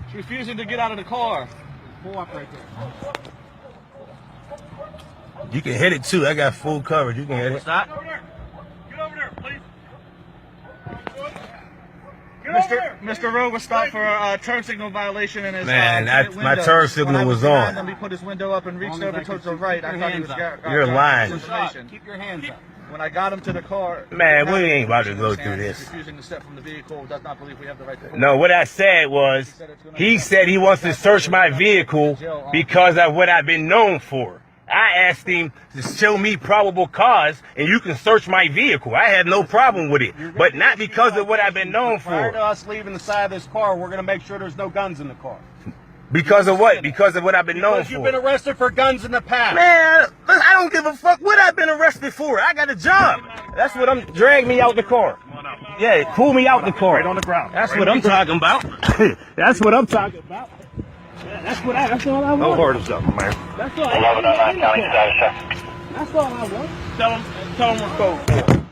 She's refusing to get out of the car. Pull up right there. You can hit it too. I got full coverage. You can hit it. Stop. Get over there, please. Mr. Rowe was stopped for a turn signal violation in his Man, my turn signal was on. on. He put his window up and reached over towards the right. I thought he was You're lying. Keep your hands up. When I got him to the car, Man, we ain't about to go through this. refusing to step from the vehicle, does not believe we have the right to. No, what I said was, he said he wants to search my vehicle because of what I've been known for. I asked him to show me probable cause, and you can search my vehicle. I had no problem with it, but not because of what I've been known Prior to for. us leaving the side of this car, we're going to make sure there's no guns in the car. Because of what? Because of what I've been known Because you've for. been arrested for guns in the past. Man, I don't give a fuck what I've been arrested for. I got a job. That's what I'm. Drag me out the car. Yeah, pull me out the car. Right on the ground. That's what I'm talking about. That's what I'm talking about. Yeah, that's all I want. No hurt yourself, man. That's all I want. That's all I want. Tell him we're cold.